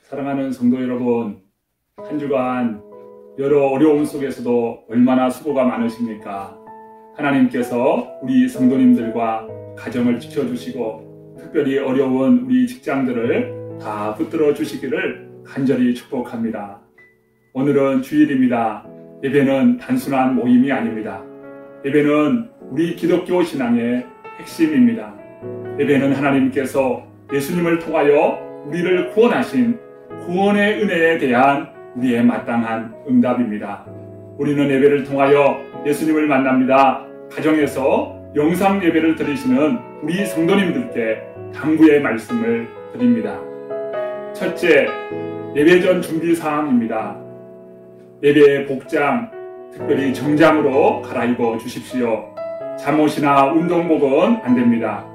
사랑하는 성도 여러분, 한 주간 여러 어려움 속에서도 얼마나 수고가 많으십니까? 하나님께서 우리 성도님들과 가정을 지켜주시고 특별히 어려운 우리 직장들을 다 붙들어 주시기를 간절히 축복합니다. 오늘은 주일입니다. 예배는 단순한 모임이 아닙니다. 예배는 우리 기독교 신앙의 핵심입니다. 예배는 하나님께서 예수님을 통하여 우리를 구원하신 구원의 은혜에 대한 우리의 마땅한 응답입니다. 우리는 예배를 통하여 예수님을 만납니다. 가정에서 영상 예배를 드리시는 우리 성도님들께 당부의 말씀을 드립니다. 첫째, 예배 전 준비 사항입니다. 예배의 복장, 특별히 정장으로 갈아입어 주십시오. 잠옷이나 운동복은 안 됩니다.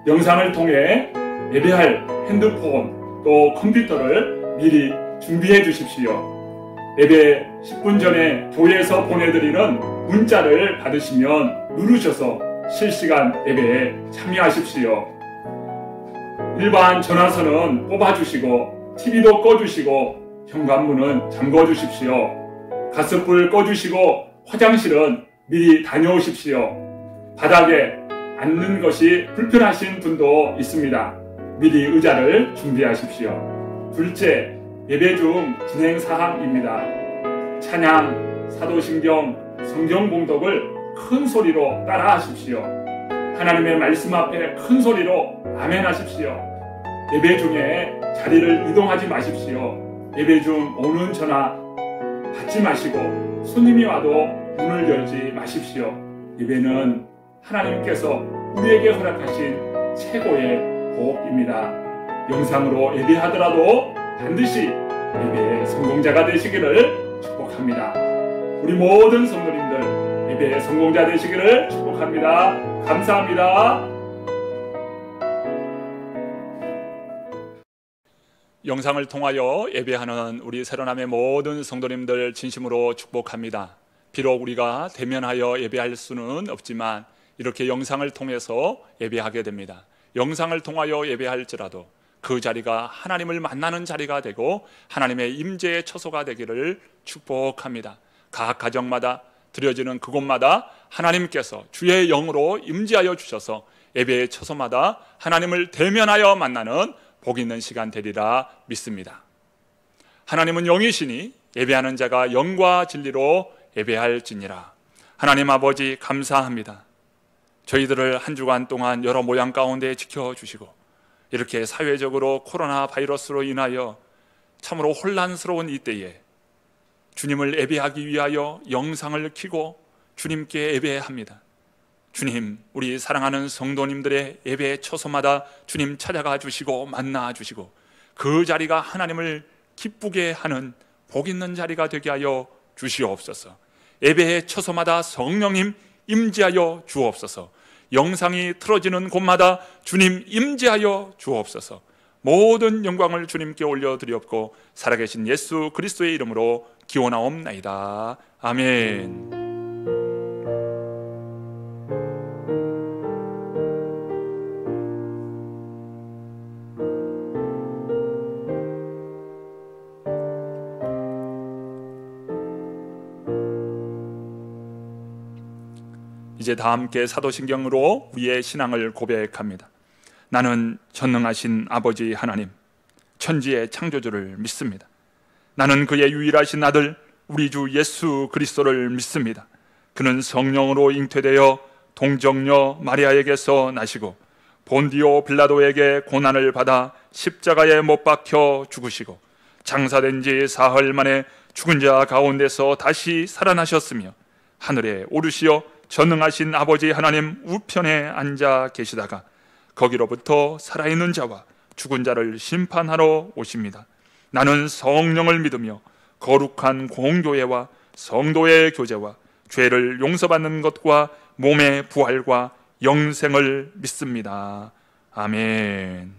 영상을 통해 예배할 핸드폰 또 컴퓨터를 미리 준비해 주십시오. 예배 10분 전에 교회에서 보내드리는 문자를 받으시면 누르셔서 실시간 예배에 참여하십시오. 일반 전화선은 뽑아주시고 TV도 꺼주시고 현관문은 잠궈주십시오. 가스불 꺼주시고 화장실은 미리 다녀오십시오. 바닥에 앉는 것이 불편하신 분도 있습니다. 미리 의자를 준비하십시오. 둘째, 예배 중 진행 사항입니다. 찬양, 사도신경, 성경 봉독을 큰 소리로 따라하십시오. 하나님의 말씀 앞에 큰 소리로 아멘 하십시오. 예배 중에 자리를 이동하지 마십시오. 예배 중 오는 전화 받지 마시고 손님이 와도 문을 열지 마십시오. 예배는 하나님께서 우리에게 허락하신 최고의 복입니다. 영상으로 예배하더라도 반드시 예배의 성공자가 되시기를 축복합니다. 우리 모든 성도님들 예배의 성공자 되시기를 축복합니다. 감사합니다. 영상을 통하여 예배하는 우리 새로남의 모든 성도님들 진심으로 축복합니다. 비록 우리가 대면하여 예배할 수는 없지만 이렇게 영상을 통해서 예배하게 됩니다. 영상을 통하여 예배할지라도 그 자리가 하나님을 만나는 자리가 되고 하나님의 임재의 처소가 되기를 축복합니다. 각 가정마다 드려지는 그곳마다 하나님께서 주의 영으로 임재하여 주셔서 예배의 처소마다 하나님을 대면하여 만나는 복 있는 시간 되리라 믿습니다. 하나님은 영이시니 예배하는 자가 영과 진리로 예배할지니라. 하나님 아버지 감사합니다. 저희들을 한 주간 동안 여러 모양 가운데 지켜주시고 이렇게 사회적으로 코로나 바이러스로 인하여 참으로 혼란스러운 이때에 주님을 예배하기 위하여 영상을 켜고 주님께 예배합니다. 주님, 우리 사랑하는 성도님들의 예배 처소마다 주님 찾아가 주시고 만나 주시고 그 자리가 하나님을 기쁘게 하는 복 있는 자리가 되게 하여 주시옵소서. 예배의 처소마다 성령님 임재하여 주옵소서. 영상이 틀어지는 곳마다 주님 임재하여 주옵소서. 모든 영광을 주님께 올려드리옵고 살아계신 예수 그리스도의 이름으로 기원하옵나이다. 아멘. 이제 다 함께 사도신경으로 우리의 신앙을 고백합니다. 나는 전능하신 아버지 하나님, 천지의 창조주를 믿습니다. 나는 그의 유일하신 아들 우리 주 예수 그리스도를 믿습니다. 그는 성령으로 잉태되어 동정녀 마리아에게서 나시고 본디오 빌라도에게 고난을 받아 십자가에 못 박혀 죽으시고 장사된 지 사흘 만에 죽은 자 가운데서 다시 살아나셨으며 하늘에 오르시어 전능하신 아버지 하나님 우편에 앉아 계시다가 거기로부터 살아있는 자와 죽은 자를 심판하러 오십니다. 나는 성령을 믿으며 거룩한 공교회와 성도의 교제와 죄를 용서받는 것과 몸의 부활과 영생을 믿습니다. 아멘.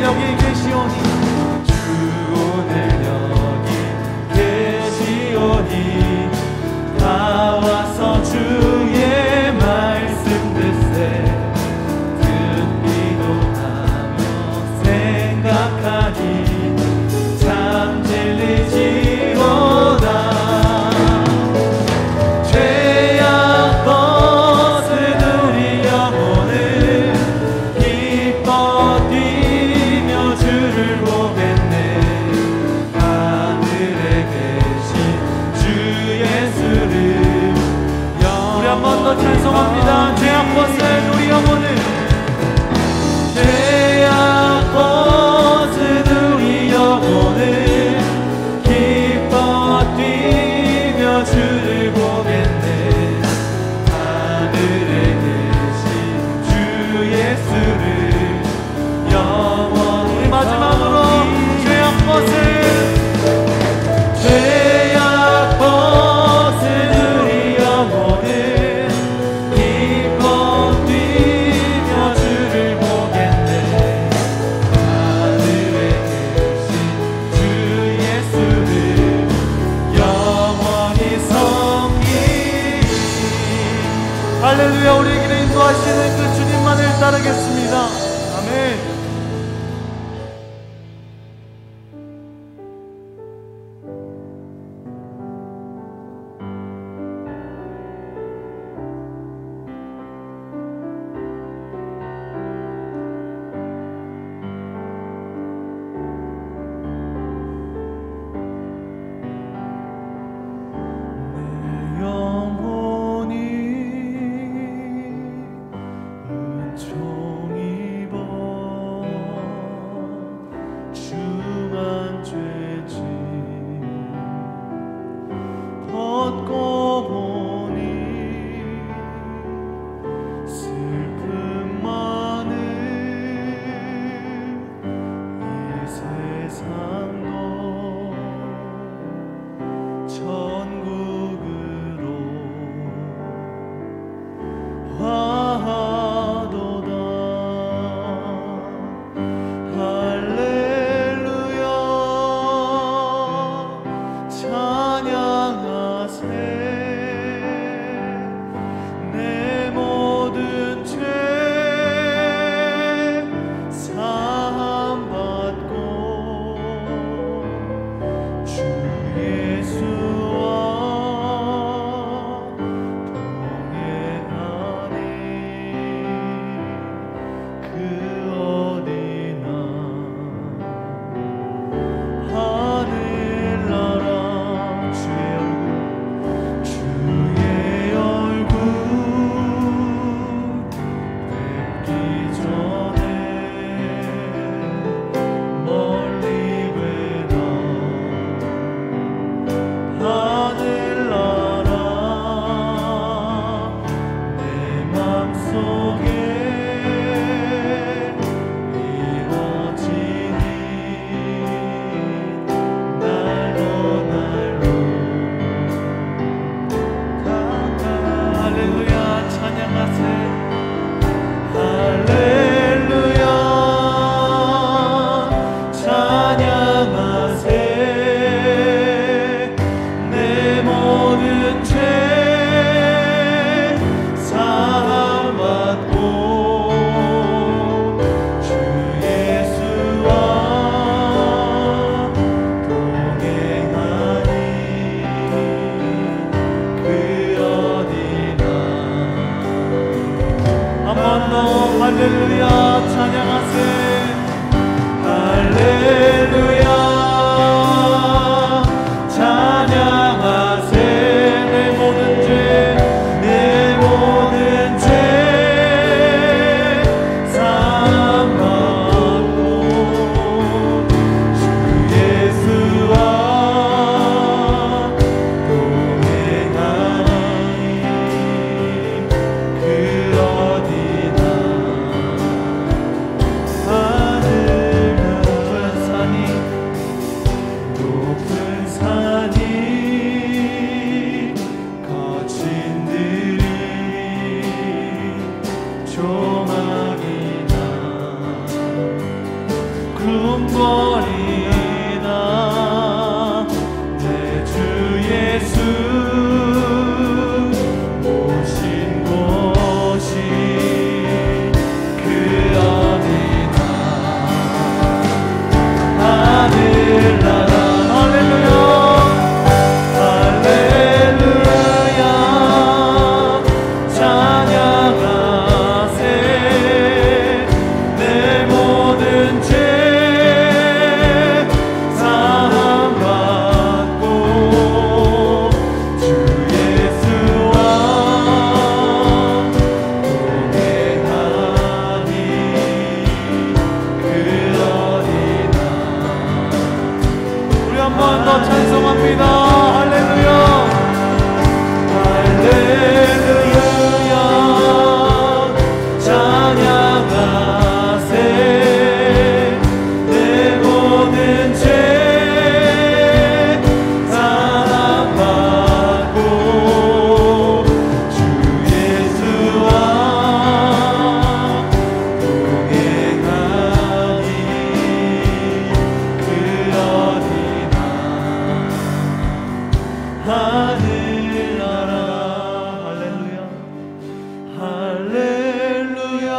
여기 계시오니 주 오늘 여기 계시오니 다 와서 주의 말씀 듣세 듣기도 하며 생각하니 참 진리지로다 죄악 벗으리 영혼을 기뻐 뛰며 주를 보겠네 하늘에 계신 주 예수를 우리 한 번 더 찬송합니다. 죄악 벗은 우리 영혼을 죄악 벗은 우리 영혼을 기뻐 뛰며 주를 보겠네 하늘에 계신 주 예수를 영원히 우리 마지막으로 죄악 벗은 우리 영혼을 기뻐 뛰며 주를 보겠네 하늘에 계신 주 예수를 영원히 섬기니 할렐루야. 우리에게 인도하시는 그 주님만을 따르겠습니다. 아멘. 영혼이 은총 입어 중한 죄짐 벗고 보니 슬픔 많은 이 세상도 천국으로 화하도다 할렐루야 찬양하세 내 모든 죄 사함받고 주 예수와 동행하니 그 어디나 하늘나라 주의 얼굴 뵙기 전에 멀리 뵈다 하늘나라 내 맘속에 이루어지니 날로 날로 할렐루야 찬양하세 할렐루야 찬양하세 내 모든 죄 사함받고 주 예수와 동행하니 그 어디나 한 번 더 할렐루야 찬양하세 할렐루야 찬양하세 내 모든 죄 내 모든 죄 사함받고 주 예수와 동행하니 그 어디나 하늘 높은 산이 높은 산이 거친 들이 조망이나 그 할렐루야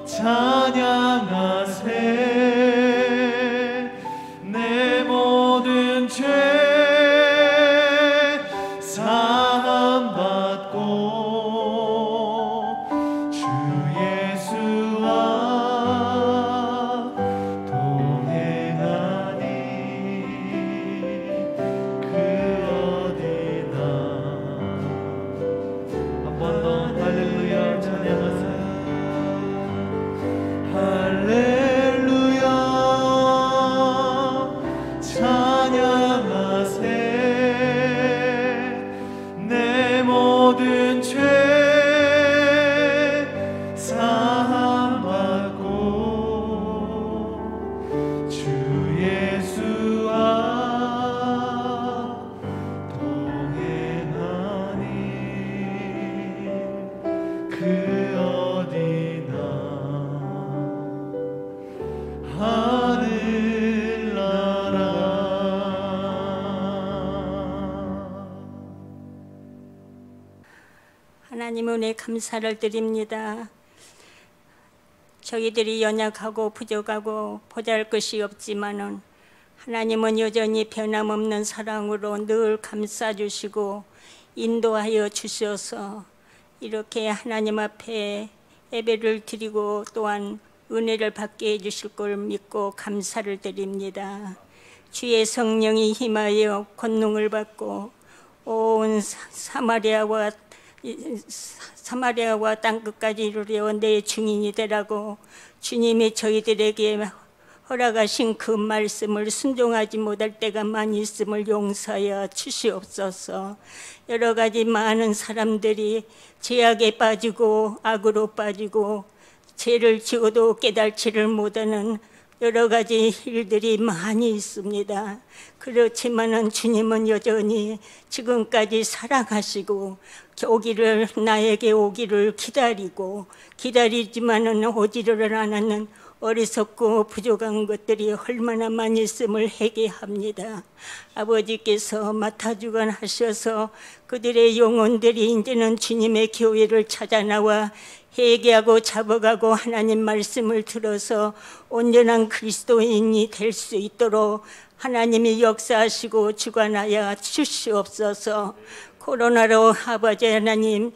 찬양하세 내 모든 죄 사함받고 주 예수와 동행하니 그 어디나 한 번 더 할렐루야 찬양하세 할렐루야 찬양하세 내 모든 죄 사함받고 주 예수와 동행하니 그 어디나 하늘나라. 하나님 은혜 감사를 드립니다. 저희들이 연약하고 부족하고 보잘것이 없지만은 하나님은 여전히 변함없는 사랑으로 늘 감싸주시고 인도하여 주셔서 이렇게 하나님 앞에 예배를 드리고 또한 은혜를 받게 해주실 걸 믿고 감사를 드립니다. 주의 성령이 힘하여 권능을 받고 온 사마리아와 땅끝까지 이르려 내 증인이 되라고 주님이 저희들에게 허락하신 그 말씀을 순종하지 못할 때가 많이 있음을 용서하여 주시옵소서. 여러 가지 많은 사람들이 죄악에 빠지고 악으로 빠지고 죄를 지어도 깨달지를 못하는 여러 가지 일들이 많이 있습니다. 그렇지만은 주님은 여전히 지금까지 사랑하시고 나에게 오기를 기다리지만은 오지를 않았는 어리석고 부족한 것들이 얼마나 많이 있음을 회개합니다. 아버지께서 맡아주관하셔서 그들의 영혼들이 이제는 주님의 교회를 찾아 나와 회개하고 잡아가고 하나님 말씀을 들어서 온전한 그리스도인이 될 수 있도록 하나님이 역사하시고 주관하여 주시옵소서. 코로나로 아버지 하나님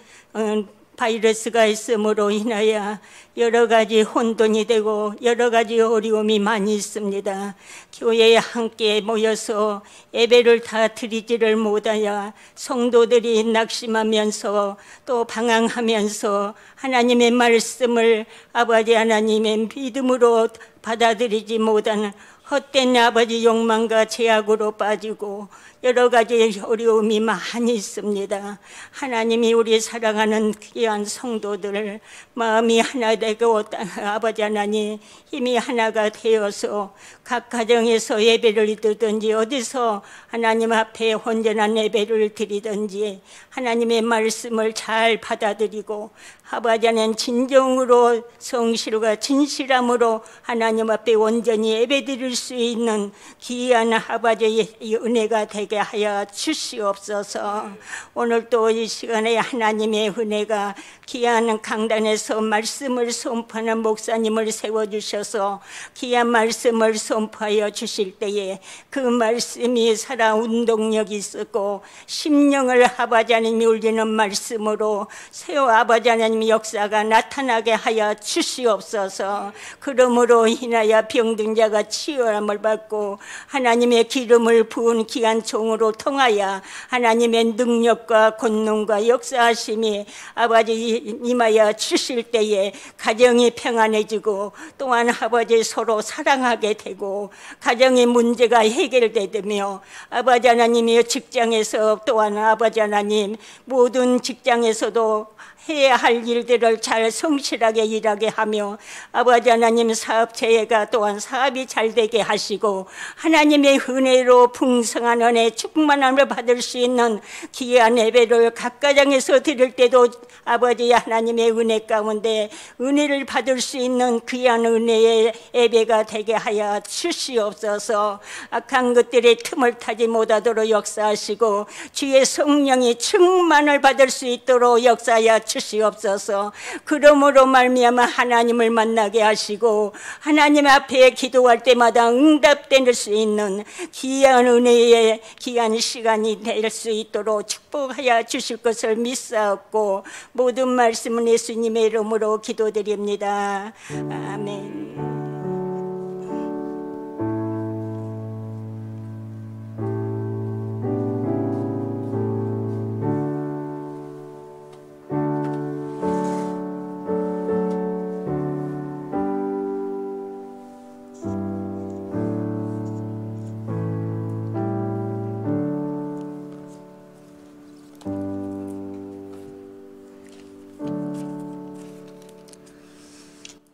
바이러스가 있음으로 인하여 여러 가지 혼돈이 되고 여러 가지 어려움이 많이 있습니다. 교회에 함께 모여서 예배를 다 드리지를 못하여 성도들이 낙심하면서 또 방황하면서 하나님의 말씀을 아버지 하나님의 믿음으로 받아들이지 못하는 헛된 아버지 욕망과 죄악으로 빠지고 여러 가지 어려움이 많이 있습니다. 하나님이 우리 사랑하는 귀한 성도들을 마음이 하나 되고 아버지 하나님 힘이 하나가 되어서 각 가정에서 예배를 드리든지 어디서 하나님 앞에 온전한 예배를 드리든지 하나님의 말씀을 잘 받아들이고 아버지 하나님 진정으로 성실과 진실함으로 하나님 앞에 온전히 예배드릴 수 있는 귀한 아버지의 은혜가 되게 하여 주시옵소서. 오늘 또 이 시간에 하나님의 은혜가 귀한 강단에서 말씀을 선포하는 목사님을 세워주셔서 귀한 말씀을 선포하여 주실 때에 그 말씀이 살아 운동력이 있었고 심령을 아버지 하나님이 울리는 말씀으로 세워 아버지 하나님 역사가 나타나게 하여 주시옵소서. 그러므로 인하여 병든 자가 치유함을 받고 하나님의 기름을 부은 귀한 종으로 통하여 하나님의 능력과 권능과 역사하심이 아버지 임하여 주실 때에 가정이 평안해지고 또한 아버지 서로 사랑하게 되고 가정의 문제가 해결되며 아버지 하나님의 직장에서 또한 아버지 하나님 모든 직장에서도 해야 할 일들을 잘 성실하게 일하게 하며 아버지 하나님 사업체가 또한 사업이 잘 되게 하시고 하나님의 은혜로 풍성한 은혜 성령의 충만함을 받을 수 있는 귀한 예배를 각 가정에서 드릴 때도 아버지 하나님의 은혜 가운데 은혜를 받을 수 있는 귀한 은혜의 예배가 되게 하여 주시옵소서. 악한 것들의 틈을 타지 못하도록 역사하시고 주의 성령이 충만을 받을 수 있도록 역사하여 주시옵소서. 그러므로 말미암아 하나님을 만나게 하시고 하나님 앞에 기도할 때마다 응답될 수 있는 귀한 은혜의 귀한 시간이 될 수 있도록 축복하여 주실 것을 믿사옵고 모든 말씀은 예수님의 이름으로 기도드립니다. 아멘.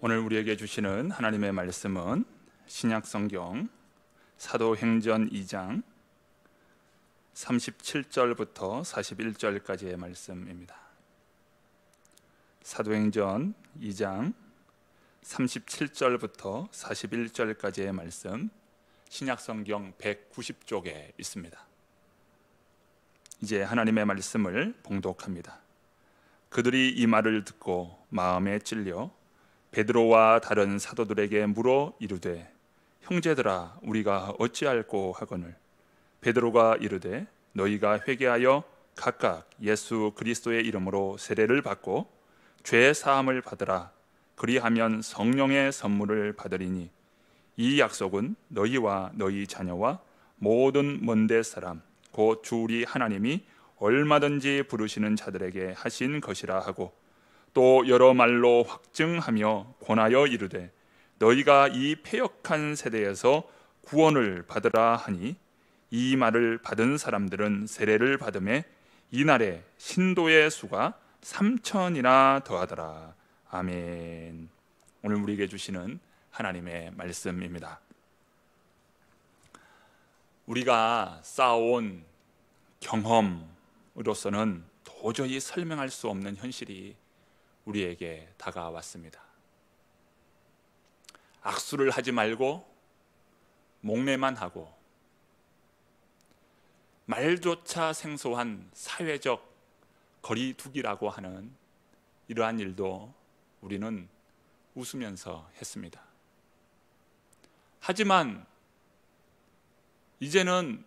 오늘 우리에게 주시는 하나님의 말씀은 신약성경 사도행전 2장 37절부터 41절까지의 말씀입니다. 사도행전 2장 37절부터 41절까지의 말씀, 신약성경 190쪽에 있습니다. 이제 하나님의 말씀을 봉독합니다. 그들이 이 말을 듣고 마음에 찔려 베드로와 다른 사도들에게 물어 이르되 형제들아 우리가 어찌할꼬 하거늘 베드로가 이르되 너희가 회개하여 각각 예수 그리스도의 이름으로 세례를 받고 죄 사함을 받으라. 그리하면 성령의 선물을 받으리니 이 약속은 너희와 너희 자녀와 모든 먼데 사람 곧 주 우리 하나님이 얼마든지 부르시는 자들에게 하신 것이라 하고 또 여러 말로 확증하며 권하여 이르되 너희가 이 패역한 세대에서 구원을 받으라 하니 이 말을 받은 사람들은 세례를 받음에 이날에 신도의 수가 3,000이나 더하더라. 아멘. 오늘 우리에게 주시는 하나님의 말씀입니다. 우리가 쌓아온 경험으로서는 도저히 설명할 수 없는 현실이 우리에게 다가왔습니다. 악수를 하지 말고 목례만 하고 말조차 생소한 사회적 거리두기라고 하는 이러한 일도 우리는 웃으면서 했습니다. 하지만 이제는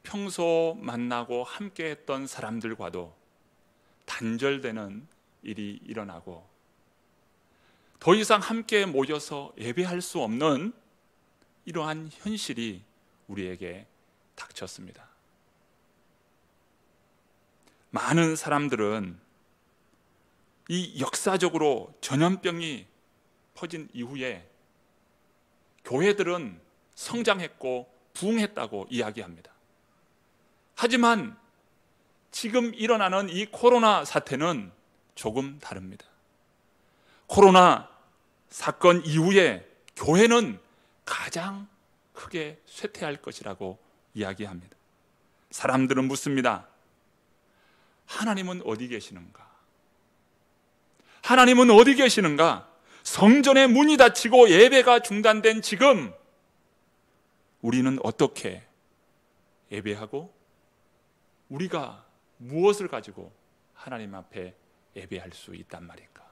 평소 만나고 함께했던 사람들과도 단절되는 일이 일어나고 더 이상 함께 모여서 예배할 수 없는 이러한 현실이 우리에게 닥쳤습니다. 많은 사람들은 이 역사적으로 전염병이 퍼진 이후에 교회들은 성장했고 부흥했다고 이야기합니다. 하지만 지금 일어나는 이 코로나 사태는 조금 다릅니다. 코로나 사건 이후에 교회는 가장 크게 쇠퇴할 것이라고 이야기합니다. 사람들은 묻습니다. 하나님은 어디 계시는가? 하나님은 어디 계시는가? 성전의 문이 닫히고 예배가 중단된 지금 우리는 어떻게 예배하고 우리가 무엇을 가지고 하나님 앞에 예배할 수 있단 말인가?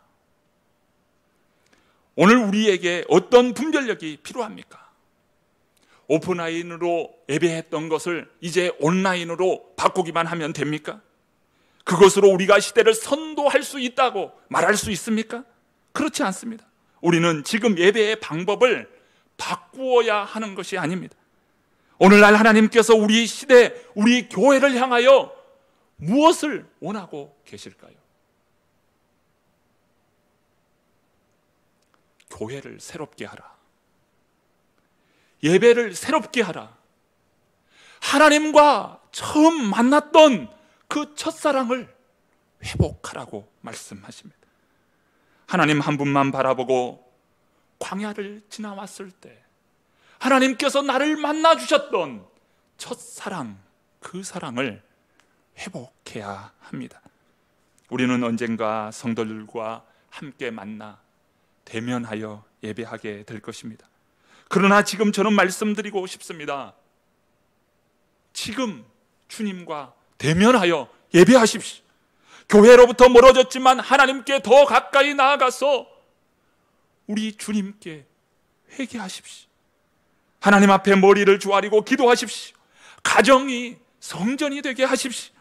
오늘 우리에게 어떤 분별력이 필요합니까? 오프라인으로 예배했던 것을 이제 온라인으로 바꾸기만 하면 됩니까? 그것으로 우리가 시대를 선도할 수 있다고 말할 수 있습니까? 그렇지 않습니다. 우리는 지금 예배의 방법을 바꾸어야 하는 것이 아닙니다. 오늘날 하나님께서 우리 시대, 우리 교회를 향하여 무엇을 원하고 계실까요? 교회를 새롭게 하라. 예배를 새롭게 하라. 하나님과 처음 만났던 그 첫사랑을 회복하라고 말씀하십니다. 하나님 한 분만 바라보고 광야를 지나왔을 때 하나님께서 나를 만나 주셨던 첫사랑, 그 사랑을 회복해야 합니다. 우리는 언젠가 성도들과 함께 만나 대면하여 예배하게 될 것입니다. 그러나 지금 저는 말씀드리고 싶습니다. 지금 주님과 대면하여 예배하십시오. 교회로부터 멀어졌지만 하나님께 더 가까이 나아가서 우리 주님께 회개하십시오. 하나님 앞에 머리를 조아리고 기도하십시오. 가정이 성전이 되게 하십시오.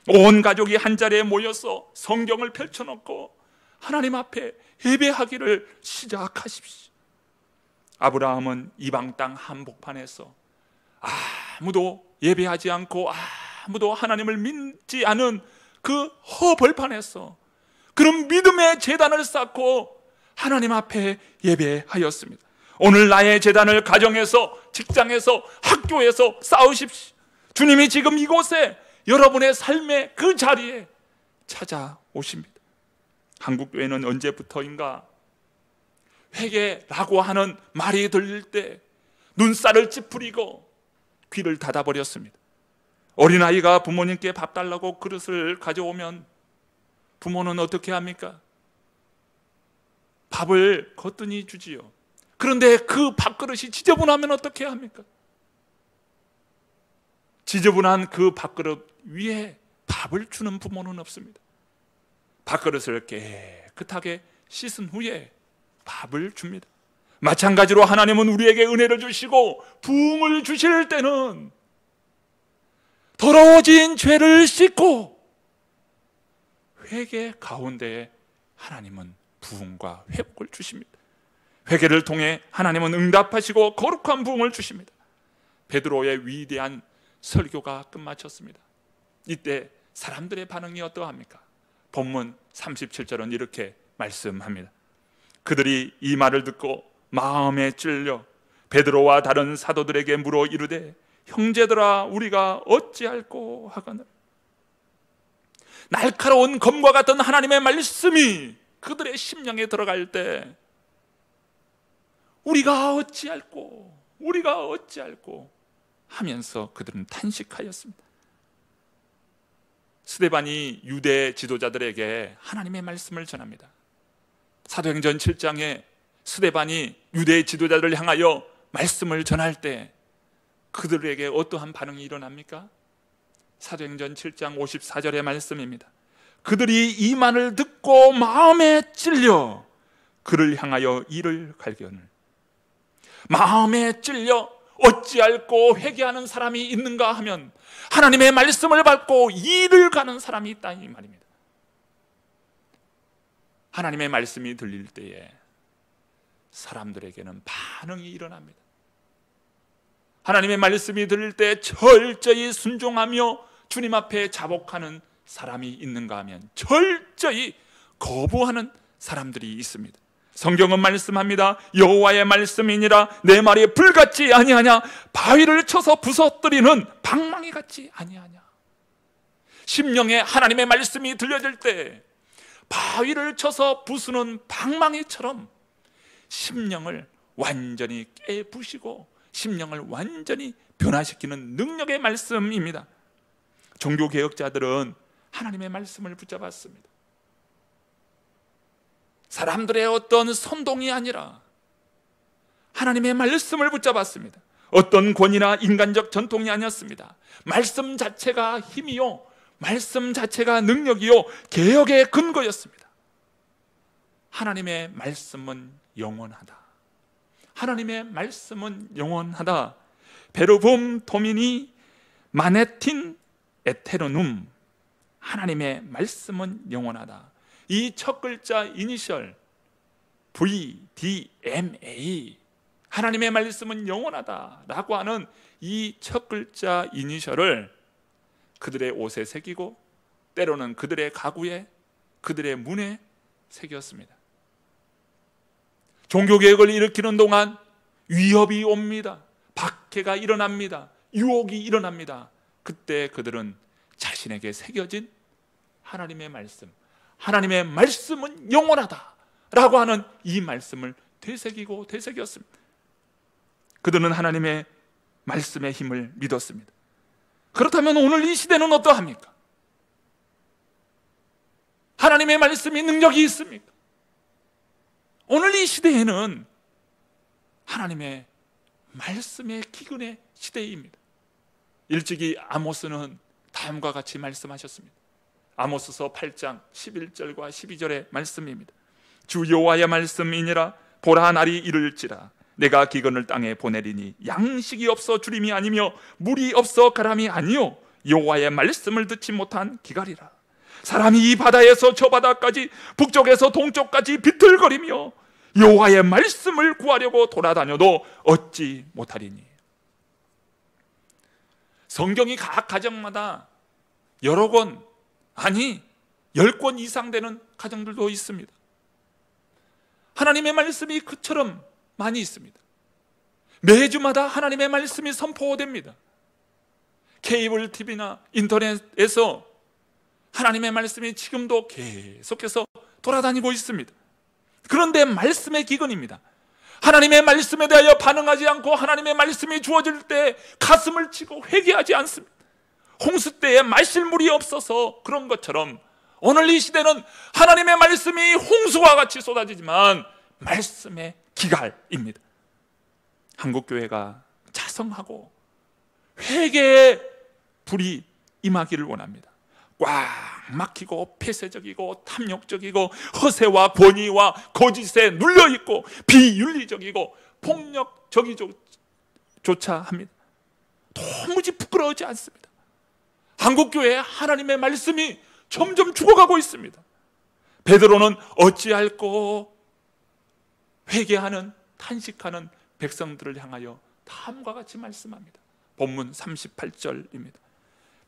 온 가족이 한 자리에 모여서 성경을 펼쳐놓고 하나님 앞에 예배하기를 시작하십시오. 아브라함은 이방 땅 한복판에서 아무도 예배하지 않고 아무도 하나님을 믿지 않은 그 허벌판에서 그런 믿음의 제단을 쌓고 하나님 앞에 예배하였습니다. 오늘 나의 제단을 가정에서, 직장에서, 학교에서 쌓으십시오. 주님이 지금 이곳에 여러분의 삶의 그 자리에 찾아오십니다. 한국교회는 언제부터인가 회개라고 하는 말이 들릴 때 눈살을 찌푸리고 귀를 닫아버렸습니다. 어린아이가 부모님께 밥 달라고 그릇을 가져오면 부모는 어떻게 합니까? 밥을 거뜬히 주지요. 그런데 그 밥그릇이 지저분하면 어떻게 합니까? 지저분한 그 밥그릇 위에 밥을 주는 부모는 없습니다. 밥그릇을 깨끗하게 씻은 후에 밥을 줍니다. 마찬가지로 하나님은 우리에게 은혜를 주시고 부흥을 주실 때는 더러워진 죄를 씻고 회개 가운데에 하나님은 부흥과 회복을 주십니다. 회개를 통해 하나님은 응답하시고 거룩한 부흥을 주십니다. 베드로의 위대한 설교가 끝마쳤습니다. 이때 사람들의 반응이 어떠합니까? 본문 37절은 이렇게 말씀합니다. 그들이 이 말을 듣고 마음에 찔려 베드로와 다른 사도들에게 물어 이르되 형제들아 우리가 어찌할꼬 하거늘. 날카로운 검과 같은 하나님의 말씀이 그들의 심령에 들어갈 때 우리가 어찌할꼬 하면서 그들은 탄식하였습니다. 스데반이 유대 지도자들에게 하나님의 말씀을 전합니다. 사도행전 7장에 스데반이 유대 지도자들을 향하여 말씀을 전할 때 그들에게 어떠한 반응이 일어납니까? 사도행전 7장 54절의 말씀입니다. 그들이 이 말을 듣고 마음에 찔려 그를 향하여 이를 갈겨늘. 마음에 찔려 어찌할꼬 회개하는 사람이 있는가 하면 하나님의 말씀을 받고 이를 가는 사람이 있다 이 말입니다. 하나님의 말씀이 들릴 때에 사람들에게는 반응이 일어납니다. 하나님의 말씀이 들릴 때 철저히 순종하며 주님 앞에 자복하는 사람이 있는가 하면 철저히 거부하는 사람들이 있습니다. 성경은 말씀합니다. 여호와의 말씀이니라 내 말이 불같지 아니하냐 바위를 쳐서 부서뜨리는 방망이 같지 아니하냐. 심령에 하나님의 말씀이 들려질 때 바위를 쳐서 부수는 방망이처럼 심령을 완전히 깨부시고 심령을 완전히 변화시키는 능력의 말씀입니다. 종교개혁자들은 하나님의 말씀을 붙잡았습니다. 사람들의 어떤 선동이 아니라 하나님의 말씀을 붙잡았습니다. 어떤 권위나 인간적 전통이 아니었습니다. 말씀 자체가 힘이요, 말씀 자체가 능력이요, 개혁의 근거였습니다. 하나님의 말씀은 영원하다. 하나님의 말씀은 영원하다. 베르붐 도미니 마네틴 에테르눔. 하나님의 말씀은 영원하다. 이 첫 글자 이니셜 VDMA, 하나님의 말씀은 영원하다라고 하는 이 첫 글자 이니셜을 그들의 옷에 새기고 때로는 그들의 가구에, 그들의 문에 새겼습니다. 종교개혁을 일으키는 동안 위협이 옵니다. 박해가 일어납니다. 유혹이 일어납니다. 그때 그들은 자신에게 새겨진 하나님의 말씀, 하나님의 말씀은 영원하다라고 하는 이 말씀을 되새기고 되새겼습니다. 그들은 하나님의 말씀의 힘을 믿었습니다. 그렇다면 오늘 이 시대는 어떠합니까? 하나님의 말씀이 능력이 있습니까? 오늘 이 시대에는 하나님의 말씀의 기근의 시대입니다. 일찍이 아모스는 다음과 같이 말씀하셨습니다. 아모스서 8장 11절과 12절의 말씀입니다. 주 여호와의 말씀이니라. 보라, 날이 이를지라. 내가 기근을 땅에 보내리니 양식이 없어 주림이 아니며 물이 없어 가람이 아니요 여호와의 말씀을 듣지 못한 기갈이라. 사람이 이 바다에서 저 바다까지 북쪽에서 동쪽까지 비틀거리며 여호와의 말씀을 구하려고 돌아다녀도 얻지 못하리니. 성경이 각 가정마다 여러 권, 아니 10권 이상 되는 가정들도 있습니다. 하나님의 말씀이 그처럼 많이 있습니다. 매주마다 하나님의 말씀이 선포됩니다. 케이블 TV나 인터넷에서 하나님의 말씀이 지금도 계속해서 돌아다니고 있습니다. 그런데 말씀의 기근입니다. 하나님의 말씀에 대하여 반응하지 않고 하나님의 말씀이 주어질 때 가슴을 치고 회개하지 않습니다. 홍수 때에 마실 물이 없어서 그런 것처럼 오늘 이 시대는 하나님의 말씀이 홍수와 같이 쏟아지지만 말씀의 기갈입니다. 한국교회가 자성하고 회개의 불이 임하기를 원합니다. 꽉 막히고 폐쇄적이고 탐욕적이고 허세와 권위와 거짓에 눌려있고 비윤리적이고 폭력적이조차 합니다. 도무지 부끄러워하지 않습니다. 한국교회의 하나님의 말씀이 점점 죽어가고 있습니다. 베드로는 어찌할꼬 회개하는 탄식하는 백성들을 향하여 다음과 같이 말씀합니다. 본문 38절입니다.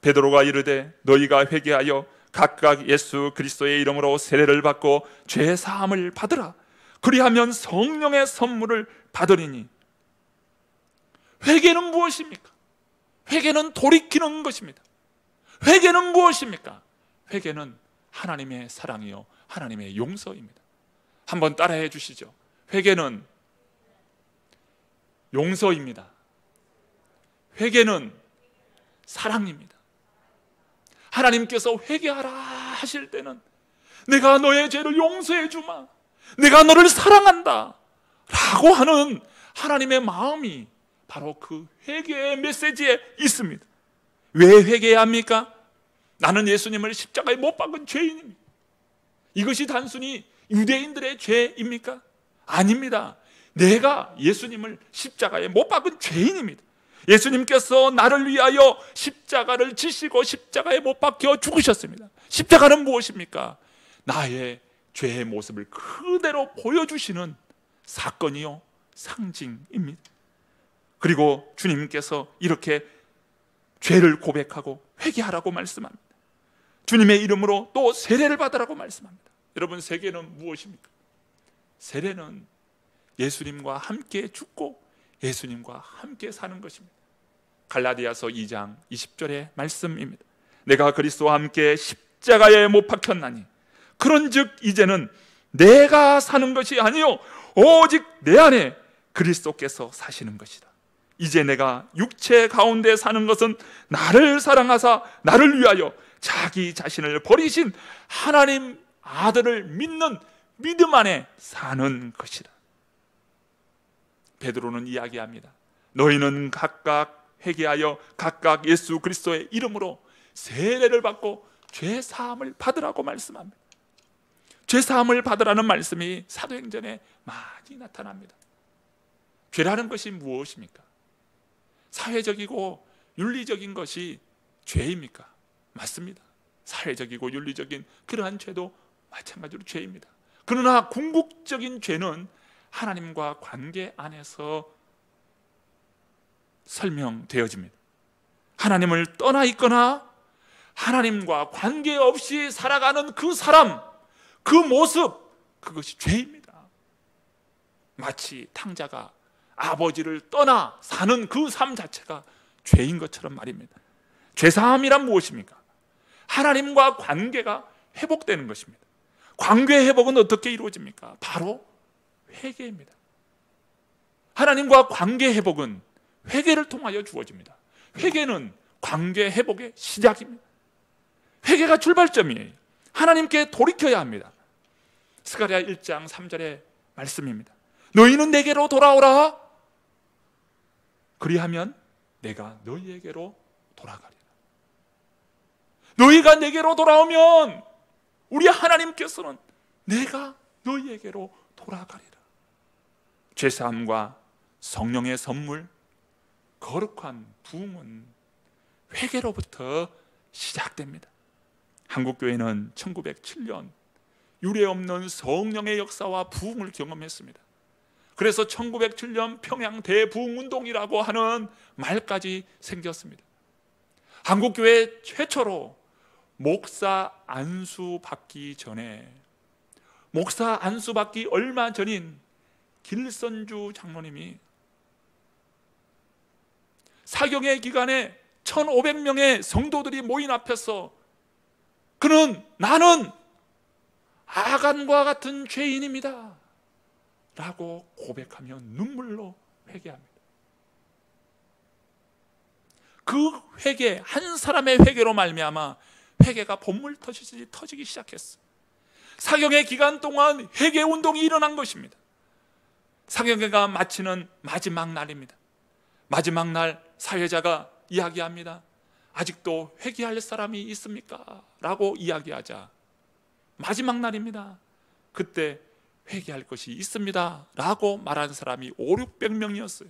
베드로가 이르되 너희가 회개하여 각각 예수 그리스도의 이름으로 세례를 받고 죄 사함을 받으라. 그리하면 성령의 선물을 받으리니. 회개는 무엇입니까? 회개는 돌이키는 것입니다. 회개는 무엇입니까? 회개는 하나님의 사랑이요 하나님의 용서입니다. 한번 따라해 주시죠. 회개는 용서입니다. 회개는 사랑입니다. 하나님께서 회개하라 하실 때는 내가 너의 죄를 용서해 주마, 내가 너를 사랑한다 라고 하는 하나님의 마음이 바로 그 회개의 메시지에 있습니다. 왜 회개해야 합니까? 나는 예수님을 십자가에 못 박은 죄인입니다. 이것이 단순히 유대인들의 죄입니까? 아닙니다. 내가 예수님을 십자가에 못 박은 죄인입니다. 예수님께서 나를 위하여 십자가를 지시고 십자가에 못 박혀 죽으셨습니다. 십자가는 무엇입니까? 나의 죄의 모습을 그대로 보여주시는 사건이요 상징입니다. 그리고 주님께서 이렇게 죄를 고백하고 회개하라고 말씀합니다. 주님의 이름으로 또 세례를 받으라고 말씀합니다. 여러분, 세례는 무엇입니까? 세례는 예수님과 함께 죽고 예수님과 함께 사는 것입니다. 갈라디아서 2장 20절의 말씀입니다. 내가 그리스도와 함께 십자가에 못 박혔나니 그런즉 이제는 내가 사는 것이 아니요 오직 내 안에 그리스도께서 사시는 것이다. 이제 내가 육체 가운데 사는 것은 나를 사랑하사 나를 위하여 자기 자신을 버리신 하나님 아들을 믿는 믿음 안에 사는 것이다. 베드로는 이야기합니다. 너희는 각각 회개하여 각각 예수 그리스도의 이름으로 세례를 받고 죄사함을 받으라고 말씀합니다. 죄사함을 받으라는 말씀이 사도행전에 많이 나타납니다. 죄라는 것이 무엇입니까? 사회적이고 윤리적인 것이 죄입니까? 맞습니다. 사회적이고 윤리적인 그러한 죄도 마찬가지로 죄입니다. 그러나 궁극적인 죄는 하나님과 관계 안에서 설명되어집니다. 하나님을 떠나 있거나 하나님과 관계없이 살아가는 그 사람, 그 모습, 그것이 죄입니다. 마치 탕자가 아버지를 떠나 사는 그 삶 자체가 죄인 것처럼 말입니다. 죄사함이란 무엇입니까? 하나님과 관계가 회복되는 것입니다. 관계 회복은 어떻게 이루어집니까? 바로 회개입니다. 하나님과 관계 회복은 회개를 통하여 주어집니다. 회개는 관계 회복의 시작입니다. 회개가 출발점이에요. 하나님께 돌이켜야 합니다. 스가랴 1장 3절의 말씀입니다. 너희는 내게로 돌아오라. 그리하면 내가 너희에게로 돌아가리라. 너희가 내게로 돌아오면 우리 하나님께서는 내가 너희에게로 돌아가리라. 죄사함과 성령의 선물, 거룩한 부흥은 회개로부터 시작됩니다. 한국교회는 1907년 유례없는 성령의 역사와 부흥을 경험했습니다. 그래서 1907년 평양 대부흥운동이라고 하는 말까지 생겼습니다. 한국교회 최초로 목사 안수 받기 전에, 목사 안수 받기 얼마 전인 길선주 장로님이 사경의 기간에 1500명의 성도들이 모인 앞에서 그는 나는 아간과 같은 죄인입니다 라고 고백하며 눈물로 회개합니다. 그 회개, 한 사람의 회개로 말미암아 회개가 본물 터지기 시작했어요. 사경의 기간 동안 회개 운동이 일어난 것입니다. 사경회가 마치는 마지막 날입니다. 마지막 날 사회자가 이야기합니다. 아직도 회개할 사람이 있습니까? 라고 이야기하자 마지막 날입니다. 그때 회개할 것이 있습니다 라고 말한 사람이 500~600명이었어요.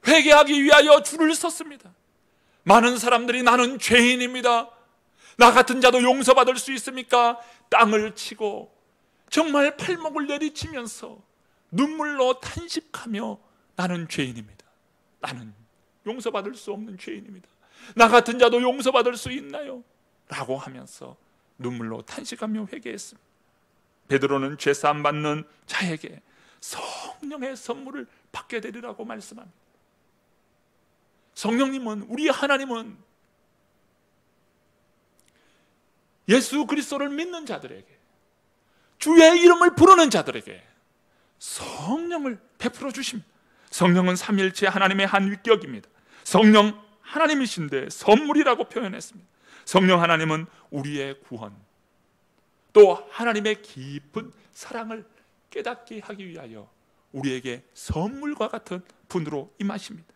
회개하기 위하여 줄을 섰습니다. 많은 사람들이 나는 죄인입니다, 나 같은 자도 용서받을 수 있습니까? 땅을 치고 정말 팔목을 내리치면서 눈물로 탄식하며 나는 죄인입니다, 나는 용서받을 수 없는 죄인입니다, 나 같은 자도 용서받을 수 있나요? 라고 하면서 눈물로 탄식하며 회개했습니다. 베드로는 죄사함 받는 자에게 성령의 선물을 받게 되리라고 말씀합니다. 성령님은, 우리 하나님은 예수 그리스도를 믿는 자들에게, 주의 이름을 부르는 자들에게 성령을 베풀어 주십니다. 성령은 삼위일체 하나님의 한 위격입니다. 성령 하나님이신데 선물이라고 표현했습니다. 성령 하나님은 우리의 구원, 또 하나님의 깊은 사랑을 깨닫게 하기 위하여 우리에게 선물과 같은 분으로 임하십니다.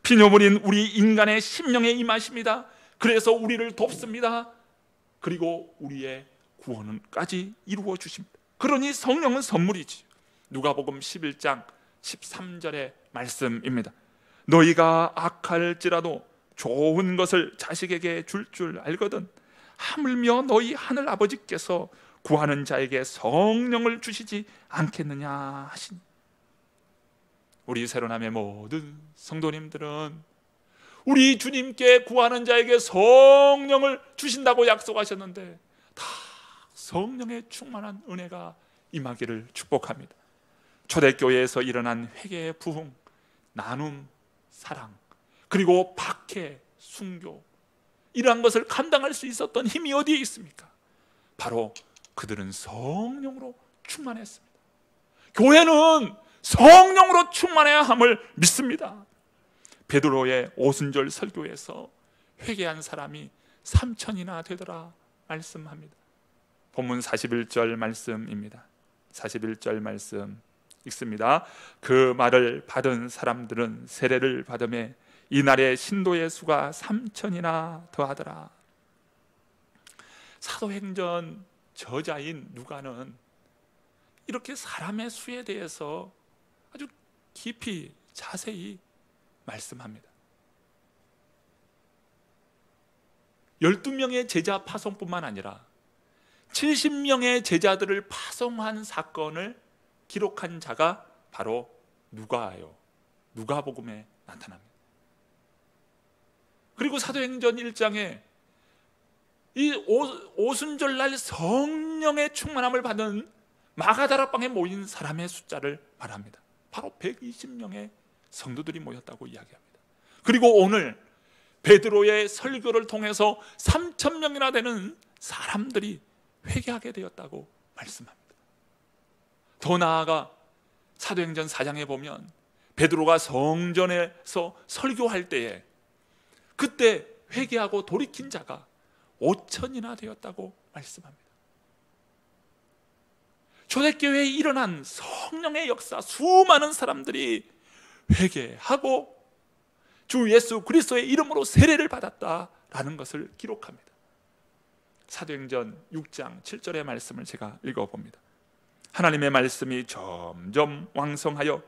피조물인 우리 인간의 심령에 임하십니다. 그래서 우리를 돕습니다. 그리고 우리의 구원까지 이루어 주십니다. 그러니 성령은 선물이지. 누가복음 11장 13절의 말씀입니다. 너희가 악할지라도 좋은 것을 자식에게 줄 알거든 하물며 너희 하늘 아버지께서 구하는 자에게 성령을 주시지 않겠느냐 하시니. 우리 새로남의 모든 성도님들은 우리 주님께 구하는 자에게 성령을 주신다고 약속하셨는데 다 성령의 충만한 은혜가 임하기를 축복합니다. 초대교회에서 일어난 회개의 부흥, 나눔, 사랑, 그리고 박해, 순교, 이러한 것을 감당할 수 있었던 힘이 어디에 있습니까? 바로 그들은 성령으로 충만했습니다. 교회는 성령으로 충만해야 함을 믿습니다. 베드로의 오순절 설교에서 회개한 사람이 3,000이나 되더라 말씀합니다. 본문 41절 말씀입니다. 41절 말씀 읽습니다. 그 말을 받은 사람들은 세례를 받음에 이날의 신도의 수가 3,000이나 더하더라. 사도행전 저자인 누가는 이렇게 사람의 수에 대해서 아주 깊이 자세히 말씀합니다. 12명의 제자 파송뿐만 아니라 70명의 제자들을 파송한 사건을 기록한 자가 바로 누가예요. 누가복음에 나타납니다. 그리고 사도행전 1장에 이 오순절날 성령의 충만함을 받은 마가다락방에 모인 사람의 숫자를 말합니다. 바로 120명의 성도들이 모였다고 이야기합니다. 그리고 오늘 베드로의 설교를 통해서 3,000명이나 되는 사람들이 회개하게 되었다고 말씀합니다. 더 나아가 사도행전 4장에 보면 베드로가 성전에서 설교할 때에 그때 회개하고 돌이킨 자가 5천이나 되었다고 말씀합니다. 초대교회에 일어난 성령의 역사, 수많은 사람들이 회개하고 주 예수 그리스도의 이름으로 세례를 받았다라는 것을 기록합니다. 사도행전 6장 7절의 말씀을 제가 읽어봅니다. 하나님의 말씀이 점점 왕성하여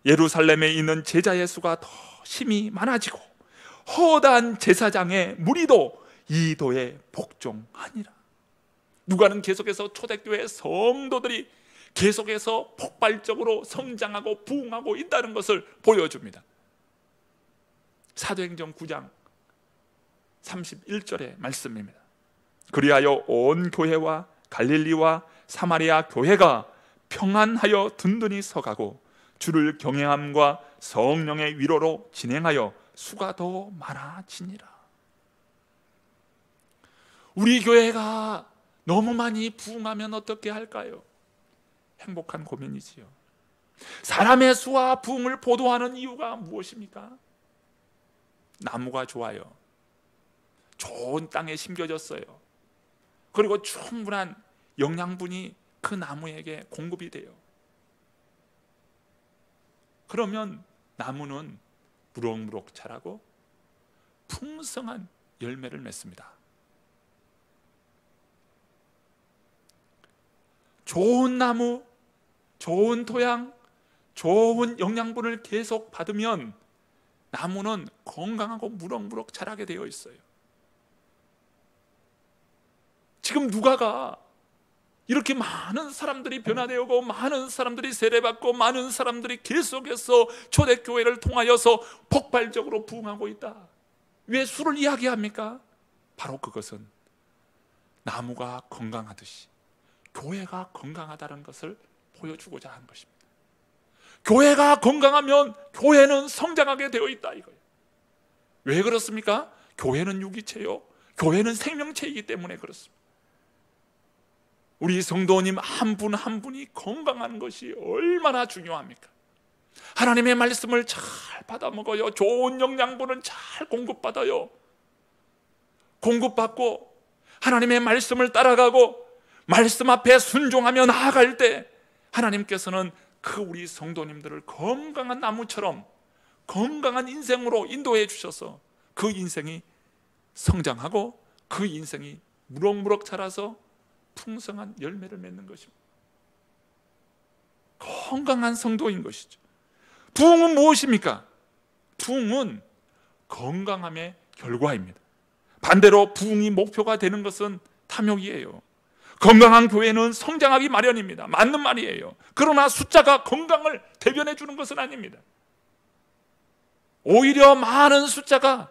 예루살렘에 있는 제자의 수가 더 심히 많아지고 허다한 제사장의 무리도 이도에 복종하니라. 누가는 계속해서 초대교회 성도들이 계속해서 폭발적으로 성장하고 부흥하고 있다는 것을 보여줍니다. 사도행전 9장 31절의 말씀입니다. 그리하여 온 교회와 갈릴리와 사마리아 교회가 평안하여 든든히 서가고 주를 경외함과 성령의 위로로 진행하여 수가 더 많아지니라. 우리 교회가 너무 많이 부흥하면 어떻게 할까요? 행복한 고민이지요. 사람의 수와 부흥을 보도하는 이유가 무엇입니까? 나무가 좋아요. 좋은 땅에 심겨졌어요. 그리고 충분한 영양분이 그 나무에게 공급이 돼요. 그러면 나무는 무럭무럭 자라고 풍성한 열매를 맺습니다. 좋은 나무, 좋은 토양, 좋은 영양분을 계속 받으면 나무는 건강하고 무럭무럭 자라게 되어 있어요. 지금 누가가 이렇게 많은 사람들이 변화되고 많은 사람들이 세례받고 많은 사람들이 계속해서 초대교회를 통하여서 폭발적으로 부흥하고 있다. 왜 수를 이야기합니까? 바로 그것은 나무가 건강하듯이 교회가 건강하다는 것을 보여주고자 한 것입니다. 교회가 건강하면 교회는 성장하게 되어 있다 이거예요. 왜 그렇습니까? 교회는 유기체요. 교회는 생명체이기 때문에 그렇습니다. 우리 성도님 한 분 한 분이 건강한 것이 얼마나 중요합니까? 하나님의 말씀을 잘 받아 먹어요. 좋은 영양분을 잘 공급받아요. 공급받고 하나님의 말씀을 따라가고 말씀 앞에 순종하며 나아갈 때 하나님께서는 그 우리 성도님들을 건강한 나무처럼 건강한 인생으로 인도해 주셔서 그 인생이 성장하고 그 인생이 무럭무럭 자라서 풍성한 열매를 맺는 것입니다. 건강한 성도인 것이죠. 부흥은 무엇입니까? 부흥은 건강함의 결과입니다. 반대로 부흥이 목표가 되는 것은 탐욕이에요. 건강한 교회는 성장하기 마련입니다. 맞는 말이에요. 그러나 숫자가 건강을 대변해 주는 것은 아닙니다. 오히려 많은 숫자가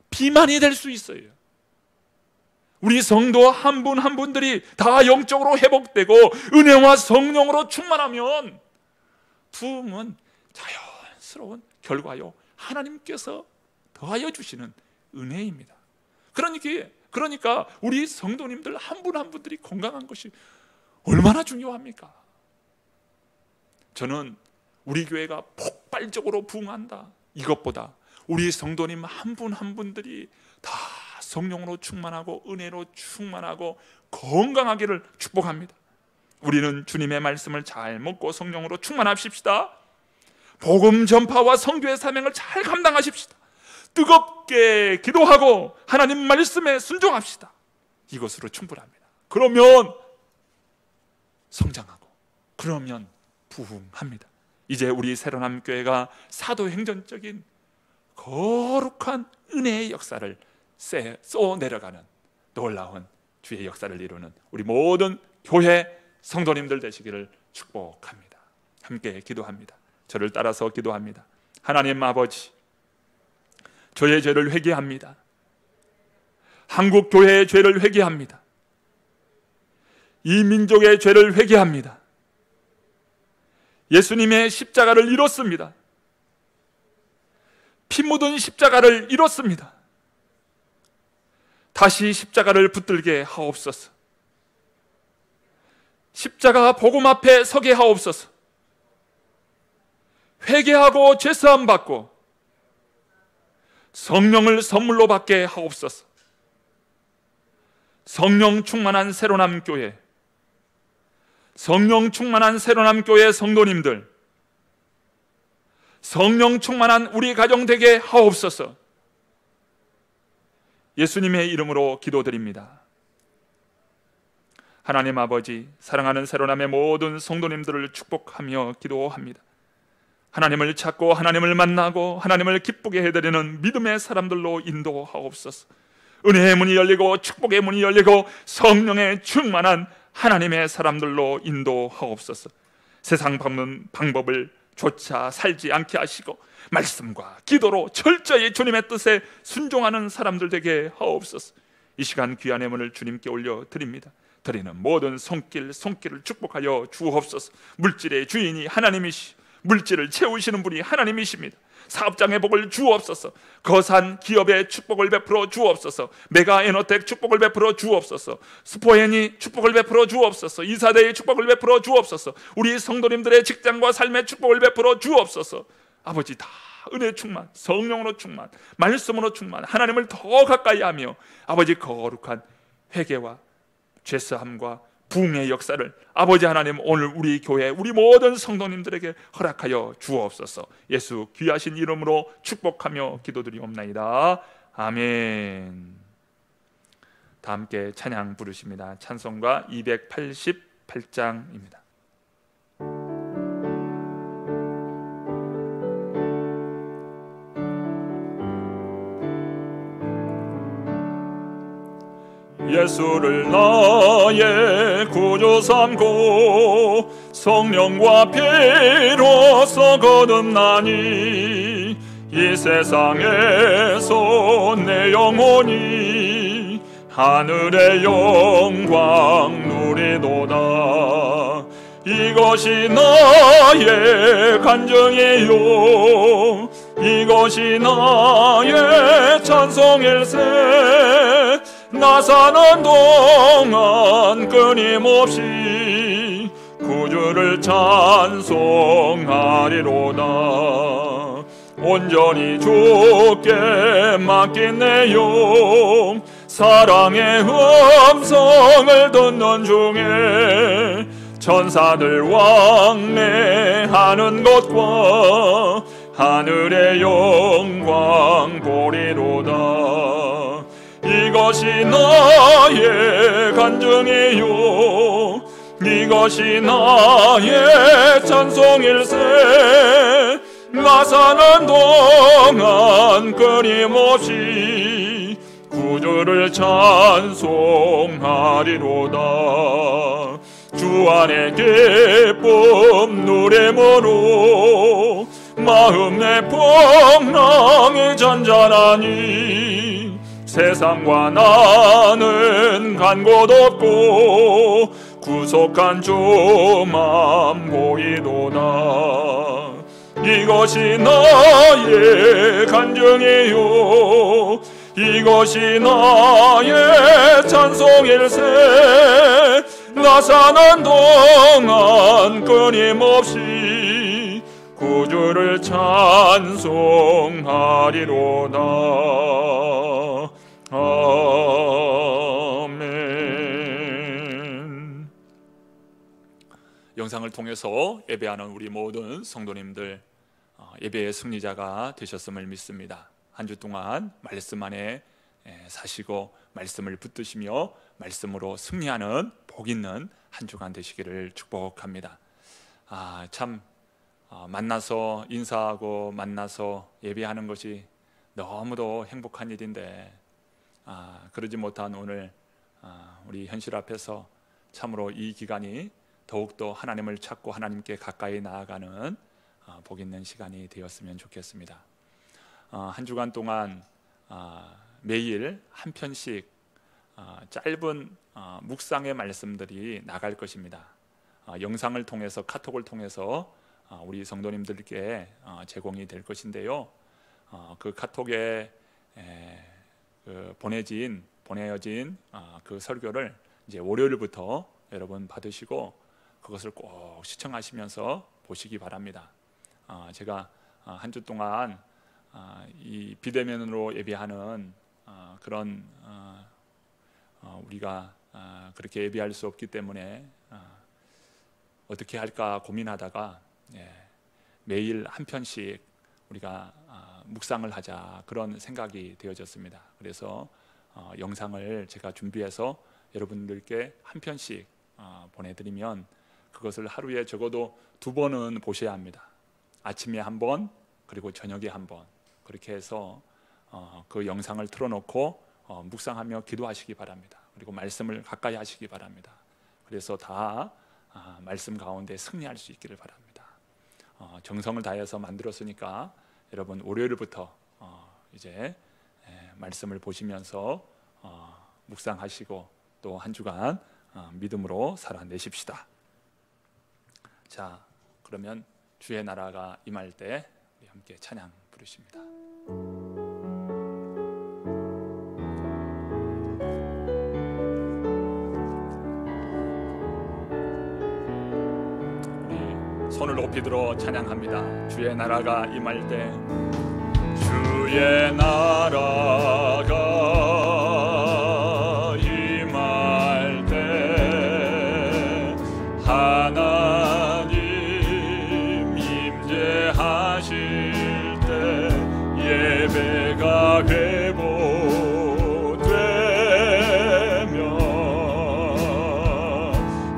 비만이 될 수 있어요. 우리 성도 한 분 한 분들이 다 영적으로 회복되고 은혜와 성령으로 충만하면 부흥은 자연스러운 결과요, 하나님께서 더하여 주시는 은혜입니다. 그러니까 우리 성도님들 한 분 한 분들이 건강한 것이 얼마나 중요합니까? 저는 우리 교회가 폭발적으로 부흥한다, 이것보다 우리 성도님 한 분 한 분들이 다 성령으로 충만하고 은혜로 충만하고 건강하기를 축복합니다. 우리는 주님의 말씀을 잘 먹고 성령으로 충만합시다. 복음 전파와 선교의 사명을 잘 감당하십시다. 뜨겁게 기도하고 하나님 말씀에 순종합시다. 이것으로 충분합니다. 그러면 성장하고 그러면 부흥합니다. 이제 우리 새로남 교회가 사도행전적인 거룩한 은혜의 역사를 쏘 내려가는 놀라운 주의 역사를 이루는 우리 모든 교회 성도님들 되시기를 축복합니다. 함께 기도합니다. 저를 따라서 기도합니다. 하나님 아버지, 저의 죄를 회개합니다. 한국 교회의 죄를 회개합니다. 이 민족의 죄를 회개합니다. 예수님의 십자가를 잃었습니다. 피 묻은 십자가를 잃었습니다. 다시 십자가를 붙들게 하옵소서. 십자가 복음 앞에 서게 하옵소서. 회개하고 죄사함 받고 성령을 선물로 받게 하옵소서. 성령 충만한 새로남 교회, 성령 충만한 새로남 교회 성도님들, 성령 충만한 우리 가정 되게 하옵소서. 예수님의 이름으로 기도드립니다. 하나님 아버지, 사랑하는 새로남의 모든 성도님들을 축복하며 기도합니다. 하나님을 찾고 하나님을 만나고 하나님을 기쁘게 해드리는 믿음의 사람들로 인도하옵소서. 은혜의 문이 열리고 축복의 문이 열리고 성령의 충만한 하나님의 사람들로 인도하옵소서. 세상 밟는 방법을 조차 살지 않게 하시고 말씀과 기도로 철저히 주님의 뜻에 순종하는 사람들 되게 하옵소서. 이 시간 귀한 예물을 주님께 올려드립니다. 드리는 모든 손길을 축복하여 주옵소서. 물질의 주인이 하나님이시, 물질을 채우시는 분이 하나님이십니다. 사업장의 복을 주옵소서. 거산 기업의 축복을 베풀어 주옵소서. 메가 에너텍 축복을 베풀어 주옵소서. 스포엔이 축복을 베풀어 주옵소서. 이사대의 축복을 베풀어 주옵소서. 우리 성도님들의 직장과 삶의 축복을 베풀어 주옵소서. 아버지, 다 은혜 충만, 성령으로 충만, 말씀으로 충만, 하나님을 더 가까이 하며 아버지 거룩한 회개와 죄사함과 부흥의 역사를 아버지 하나님 오늘 우리 교회 우리 모든 성도님들에게 허락하여 주옵소서. 예수 귀하신 이름으로 축복하며 기도드리옵나이다. 아멘. 다 함께 찬양 부르십니다. 찬송가 288장입니다. 예수를 나의 구주 삼고 성령과 피로써 거듭나니 이 세상에서 내 영혼이 하늘의 영광 누리도다. 이것이 나의 간증이요 이것이 나의 찬송일세. 나 사는 동안 끊임없이 구주를 찬송하리로다. 온전히 주께 맡긴 내 영 사랑의 음성을 듣는 중에 천사들 왕래하는 것과 하늘의 영광 보리로다. 이것이 나의 간증이요 이것이 나의 찬송일세. 나 사는 동안 끊임없이 구주를 찬송하리로다. 주 안에 기쁨 누림으로 마음 내 풍랑이 잔잔하니 세상과 나는 간 곳 없고 구속한 주만 보이도다. 이것이 나의 간증이요 이것이 나의 찬송일세. 나 사는 동안 끊임없이 구주를 찬송하리로다. 아멘. 영상을 통해서 예배하는 우리 모든 성도님들 예배의 승리자가 되셨음을 믿습니다. 한 주 동안 말씀 안에 사시고 말씀을 붙드시며 말씀으로 승리하는 복 있는 한 주간 되시기를 축복합니다. 참 만나서 인사하고 만나서 예배하는 것이 너무도 행복한 일인데 그러지 못한 오늘 우리 현실 앞에서 참으로 이 기간이 더욱더 하나님을 찾고 하나님께 가까이 나아가는 복 있는 시간이 되었으면 좋겠습니다. 한 주간 동안 매일 한 편씩 짧은 묵상의 말씀들이 나갈 것입니다. 영상을 통해서 카톡을 통해서 우리 성도님들께 제공이 될 것인데요. 그 카톡에 보내어진 그 설교를 이제 월요일부터 여러분 받으시고 그것을 꼭 시청하시면서 보시기 바랍니다. 제가 한 주 동안 이 비대면으로 예배하는 그런 우리가 그렇게 예배할 수 없기 때문에 어떻게 할까 고민하다가 매일 한 편씩 우리가 묵상을 하자 그런 생각이 되어졌습니다. 그래서 영상을 제가 준비해서 여러분들께 한 편씩 보내드리면 그것을 하루에 적어도 2번은 보셔야 합니다. 아침에 한 번, 그리고 저녁에 한 번. 그렇게 해서 그 영상을 틀어놓고 묵상하며 기도하시기 바랍니다. 그리고 말씀을 가까이 하시기 바랍니다. 그래서 다 말씀 가운데 승리할 수 있기를 바랍니다. 정성을 다해서 만들었으니까 여러분 월요일부터 이제 말씀을 보시면서 묵상하시고 또 한 주간 믿음으로 살아내십시다. 자, 그러면 주의 나라가 임할 때 우리 함께 찬양 부르십니다. 우리 손을 높이 들어 찬양합니다. 주의 나라가 임할 때, 주의 나라가 임할 때 하나님 임재하실 때 예배가 회복되며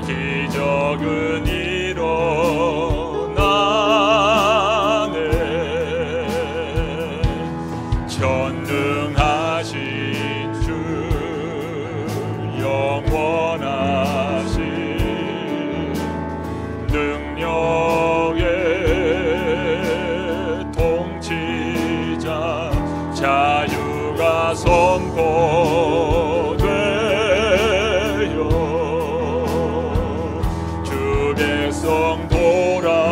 기적은 일어나네. 전능하신 주 영원하신 능력의 통치자 자유가 선포되어 주 백성 돌아오네.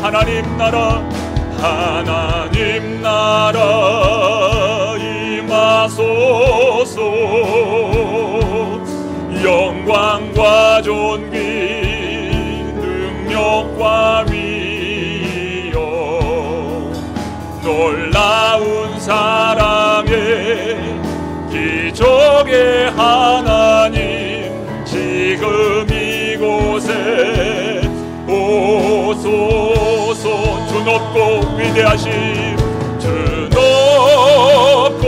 하나님 나라 임하소서. 영광과 존귀 능력과 위엄 놀라운 사랑의 기적의 하나님 지금 이곳에 오소서. 주 높고 위대하심, 주 높고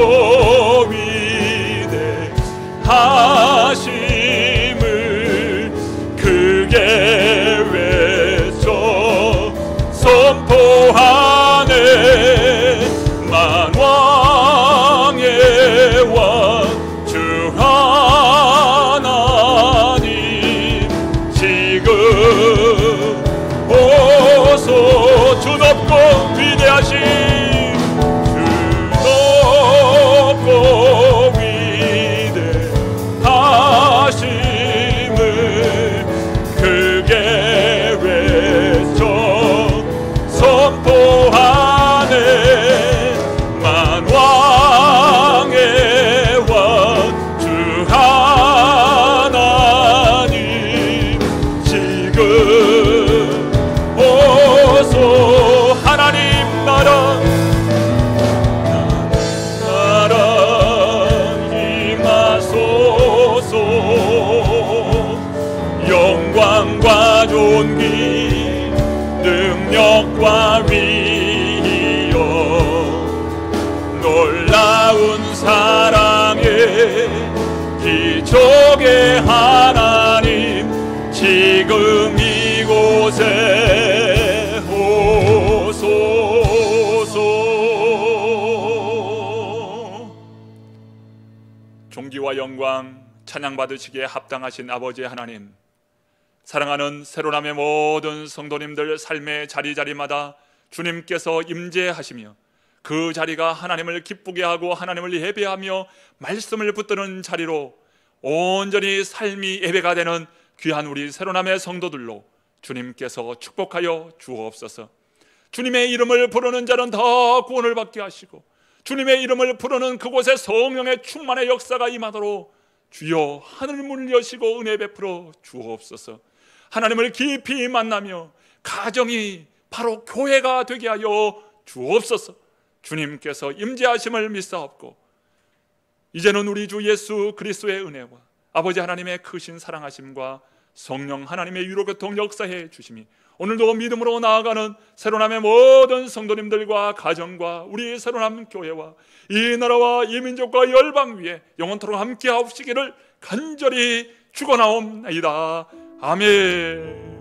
위대하심을 크게 외쳐 선포하네. 만왕의 왕 주 하나님 지금 오소. 주 높고 위대하심, 주 높고 위대하심을 크게 외쳐 선포하네. 만왕의 왕 주 하나님 지금 오소. 하나님 나라 임하소서. 영광과 존귀 능력과 위엄 놀라운 사랑의 기적의 하나님 지금 이곳에 오소서. 존귀와 영광 찬양 받으시기에 합당하신 아버지 하나님, 사랑하는 새로남의 모든 성도님들 삶의 자리자리마다 주님께서 임재하시며 그 자리가 하나님을 기쁘게 하고 하나님을 예배하며 말씀을 붙드는 자리로 온전히 삶이 예배가 되는 귀한 우리 새로남의 성도들로 주님께서 축복하여 주옵소서. 주님의 이름을 부르는 자는 다 구원을 받게 하시고 주님의 이름을 부르는 그곳에 성령의 충만의 역사가 임하도록 주여 하늘 문을 여시고 은혜 베풀어 주옵소서. 하나님을 깊이 만나며 가정이 바로 교회가 되게 하여 주옵소서. 주님께서 임재하심을 믿사옵고 이제는 우리 주 예수 그리스도의 은혜와 아버지 하나님의 크신 사랑하심과 성령 하나님의 위로교통 역사해 주심이 오늘도 믿음으로 나아가는 새로남의 모든 성도님들과 가정과 우리 새로남 교회와 이 나라와 이 민족과 열방 위에 영원토록 함께 하옵시기를 간절히 축원하옵나이다. 아멘.